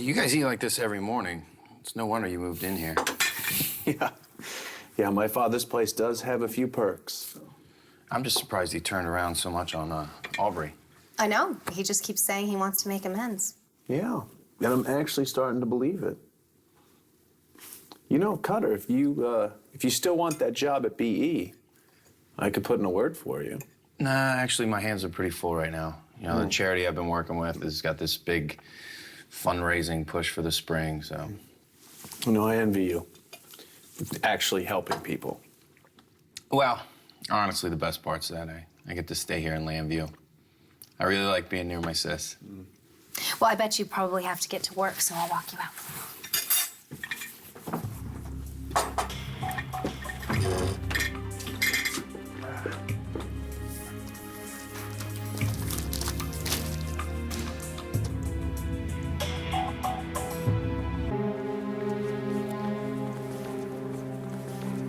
You guys eat like this every morning. It's no wonder you moved in here. Yeah, my father's place does have a few perks. I'm just surprised he turned around so much on Aubrey. I know. He just keeps saying he wants to make amends. Yeah, and I'm actually starting to believe it. You know, Cutter, if you still want that job at BE, I could put in a word for you. Nah, actually, my hands are pretty full right now. You know, the charity I've been working with has got this big fundraising push for the spring, so. No, I envy you. Actually helping people. Well, honestly, the best part's that I get to stay here in Lambview. I really like being near my sis. Well, I bet you probably have to get to work, so I'll walk you out.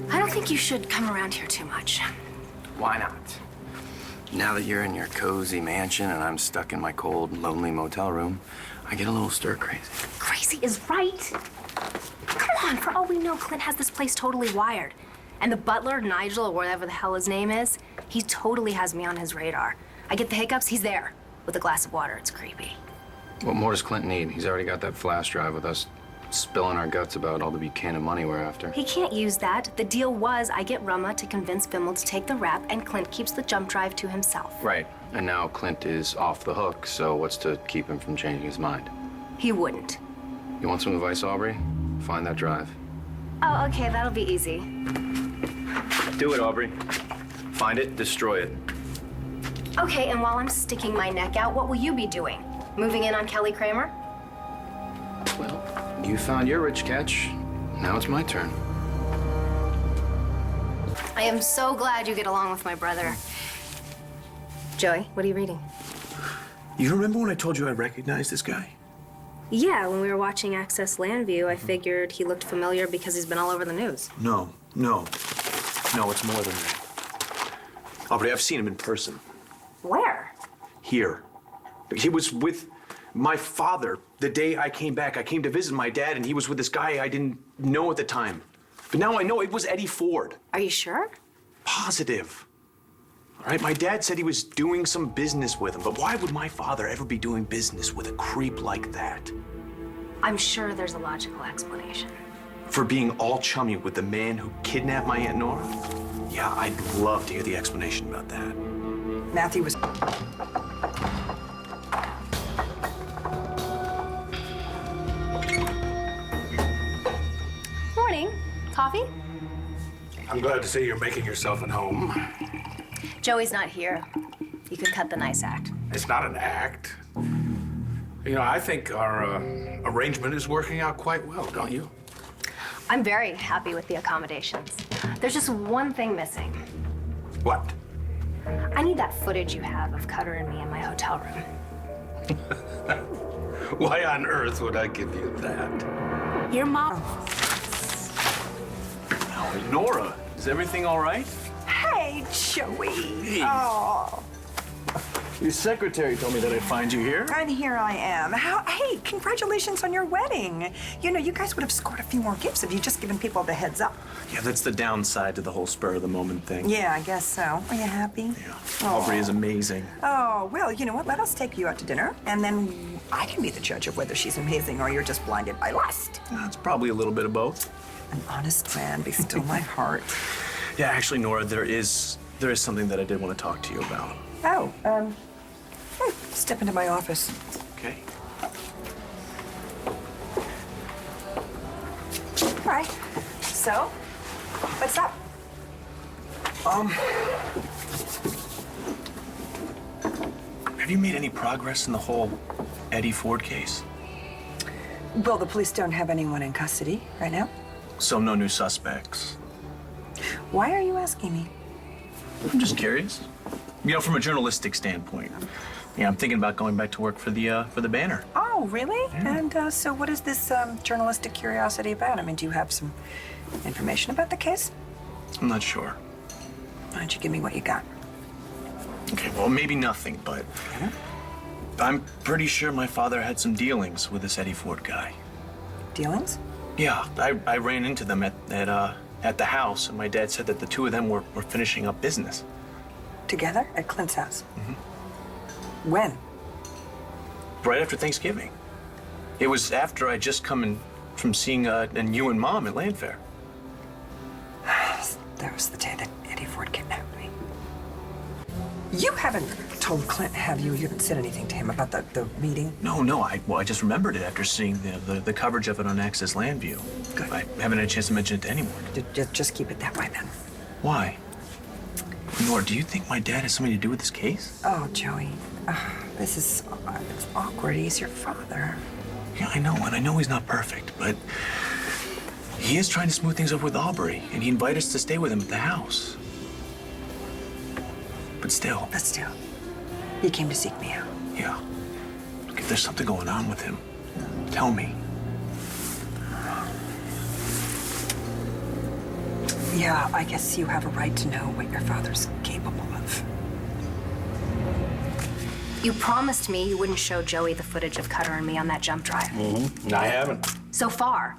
I don't think you should come around here too much. Why not? Now that you're in your cozy mansion and I'm stuck in my cold, lonely motel room, I get a little stir-crazy. Crazy is right. Come on, for all we know, Clint has this place totally wired. And the butler, Nigel, or whatever the hell his name is, he totally has me on his radar. I get the hiccups, he's there with a glass of water. It's creepy. What more does Clint need? He's already got that flash drive with us spilling our guts about all the Buchanan money we're after. He can't use that. The deal was I get Rumma to convince Vimmel to take the rap, and Clint keeps the jump drive to himself. Right. And now Clint is off the hook, so what's to keep him from changing his mind? He wouldn't. You want some advice, Aubrey? Find that drive. Oh, okay, that'll be easy. Do it, Aubrey. Find it, destroy it. Okay, and while I'm sticking my neck out, what will you be doing? Moving in on Kelly Kramer? Well, you found your rich catch. Now it's my turn. I am so glad you get along with my brother. Joey, what are you reading? You remember when I told you I recognized this guy? Yeah, when we were watching Access Landview, I figured he looked familiar because he's been all over the news. No, it's more than that. Aubrey, I've seen him in person. Where? Here. He was with my father the day I came back. I came to visit my dad, and he was with this guy I didn't know at the time. But now I know it was Eddie Ford. Are you sure? Positive. All right, my dad said he was doing some business with him, but why would my father ever be doing business with a creep like that? I'm sure there's a logical explanation. For being all chummy with the man who kidnapped my Aunt Nora? Yeah, I'd love to hear the explanation about that. Matthew was... Morning. Coffee? I'm glad to see you're making yourself at home. Joey's not here. You can cut the nice act. It's not an act. You know, I think our arrangement is working out quite well, don't you? I'm very happy with the accommodations. There's just one thing missing. What? I need that footage you have of Cutter and me in my hotel room. Why on earth would I give you that? Your mom... Oh, Nora, is everything all right? Hey, Joey. Hey. Oh, Your secretary told me that I'd find you here. and here I am. Hey, congratulations on your wedding. You know, you guys would have scored a few more gifts if you'd just given people the heads up. Yeah, that's the downside to the whole spur of the moment thing. Yeah, I guess so. Are you happy? Yeah. Aubrey is amazing. Oh, well, you know what? Let us take you out to dinner, and then I can be the judge of whether she's amazing or you're just blinded by lust. It's probably a little bit of both. An honest man, be still my heart. Yeah, actually, Nora, there is something that I did want to talk to you about. Oh, step into my office. Okay. All right. So, what's up? Have you made any progress in the whole Eddie Ford case? Well, the police don't have anyone in custody right now. So no new suspects. Why are you asking me? I'm just curious. You know, from a journalistic standpoint. Yeah, I'm thinking about going back to work for the Banner. Oh, really? Yeah. And so what is this journalistic curiosity about? I mean, do you have some information about the case? I'm not sure. Why don't you give me what you got? Okay, well, maybe nothing, but I'm pretty sure my father had some dealings with this Eddie Ford guy. Dealings? Yeah, I ran into them at the house, and my dad said that the two of them were finishing up business. Together? At Clint's house? Mm-hmm. When? Right after Thanksgiving. It was after I'd just come in from seeing you and Mom at Land Fair. That was the day that Eddie Ford kidnapped me. You haven't told Clint, have you? You haven't said anything to him about the meeting? No. I just remembered it after seeing the coverage of it on Access Landview. Good. I haven't had a chance to mention it to anyone. Just keep it that way, then. Why? Nora, do you think my dad has something to do with this case? Oh, Joey. This is it's awkward. He's your father. Yeah, I know, and I know he's not perfect, but he is trying to smooth things over with Aubrey, and he invited us to stay with him at the house. But still. He came to seek me out. Yeah. Look, if there's something going on with him, tell me. Yeah, I guess you have a right to know what your father's capable of. You promised me you wouldn't show Joey the footage of Cutter and me on that jump drive. Mm-hmm. I haven't. So far.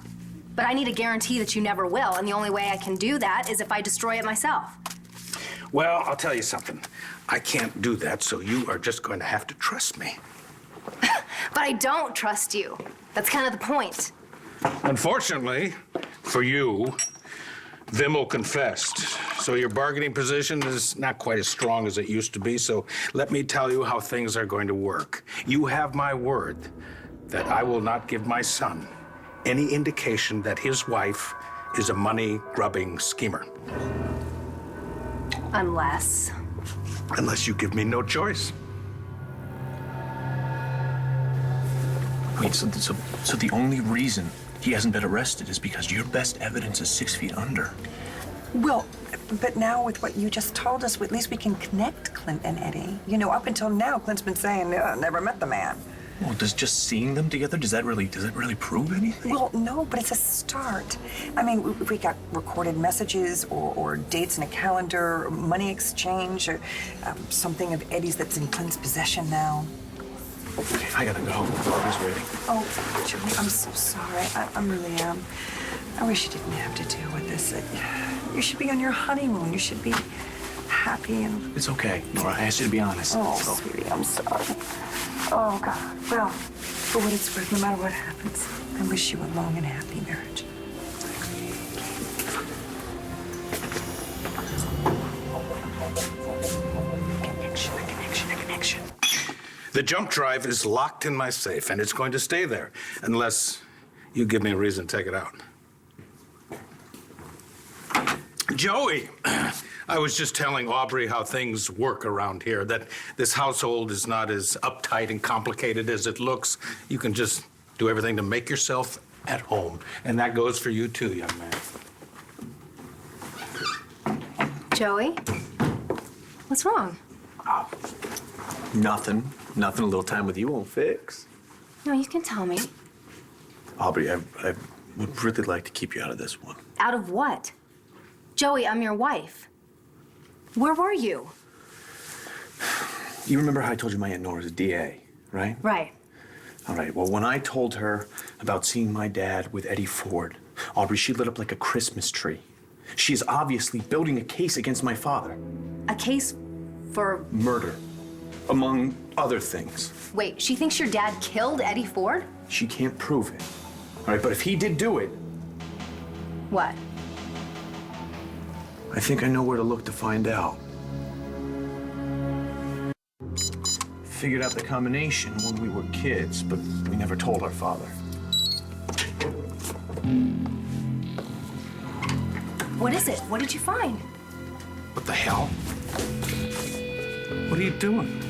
But I need a guarantee that you never will, and the only way I can do that is if I destroy it myself. Well, I'll tell you something. I can't do that, so you are just going to have to trust me. But I don't trust you. That's kind of the point. Unfortunately, for you, Vimmel confessed. So your bargaining position is not quite as strong as it used to be, so let me tell you how things are going to work. You have my word that I will not give my son any indication that his wife is a money-grubbing schemer. Unless Unless you give me no choice. Wait, so the only reason he hasn't been arrested is because your best evidence is 6 feet under. Well, but now with what you just told us, at least we can connect Clint and Eddie. You know, up until now, Clint's been saying, never met the man. Well, does just seeing them together, does that really prove anything? Well, no, but it's a start. I mean, if we got recorded messages or dates in a calendar, money exchange, or something of Eddie's that's in Clint's possession now. Okay, I gotta go. Aubrey's waiting. Oh, Joey, I'm so sorry. I really am. I wish you didn't have to deal with this. You should be on your honeymoon. You should be happy and... It's okay, Nora. I asked you to be honest. Oh, So- sweetie, I'm sorry. Oh, God. Well, for what it's worth, no matter what happens, I wish you a long and happy marriage. A connection. The jump drive is locked in my safe, and it's going to stay there unless you give me a reason to take it out. Joey, I was just telling Aubrey how things work around here, that this household is not as uptight and complicated as it looks. You can just do everything to make yourself at home, and that goes for you too, young man. Joey? What's wrong? Nothing. Nothing a little time with you won't fix. No, you can tell me. Aubrey, I would really like to keep you out of this one. Out of what? Joey, I'm your wife. Where were you? You remember how I told you my Aunt Nora's a DA, right? Right. All right, well, when I told her about seeing my dad with Eddie Ford, Aubrey, she lit up like a Christmas tree. She is obviously building a case against my father. A case for... Murder, among other things. Wait, she thinks your dad killed Eddie Ford? She can't prove it. All right, but if he did do it, What? I think I know where to look to find out. Figured out the combination when we were kids, but we never told our father. What is it? What did you find? What the hell? What are you doing?